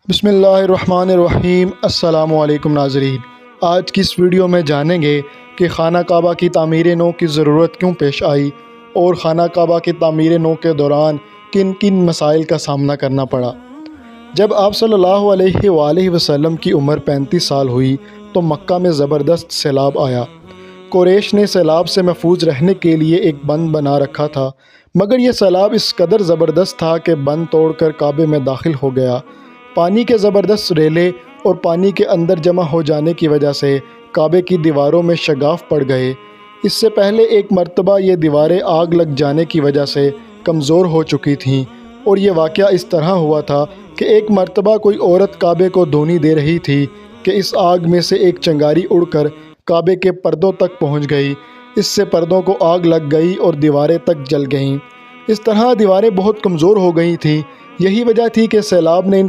بسم اللہ الرحمن الرحیم۔ السلام علیکم ناظرین، آج کی اس ویڈیو میں جانیں گے کہ خانہ کعبہ کی تعمیر نو کی ضرورت کیوں پیش آئی اور خانہ کعبہ کی تعمیر نو کے دوران کن کن مسائل کا سامنا کرنا پڑا۔ جب آپ صلی اللہ علیہ وآلہ وسلم کی عمر 35 سال ہوئی تو مکہ میں زبردست سیلاب آیا۔ قریش نے سیلاب سے محفوظ رہنے کے لیے ایک بند بنا رکھا تھا، مگر یہ سیلاب اس قدر زبردست تھا کہ بند توڑ کر کعبے میں داخل ہو گیا۔ پانی کے زبردست ریلے اور پانی کے اندر جمع ہو جانے کی وجہ سے کعبے کی دیواروں میں شگاف پڑ گئے۔ اس سے پہلے ایک مرتبہ یہ دیواریں آگ لگ جانے کی وجہ سے کمزور ہو چکی تھیں، اور یہ واقعہ اس طرح ہوا تھا کہ ایک مرتبہ کوئی عورت کعبے کو دھونی دے رہی تھی کہ اس آگ میں سے ایک چنگاری اڑ کر کعبے کے پردوں تک پہنچ گئی۔ اس سے پردوں کو آگ لگ گئی اور دیواریں تک جل گئیں۔ اس طرح دیواریں بہت کمزور ہو گئی تھیں۔ یہی وجہ تھی کہ سیلاب نے ان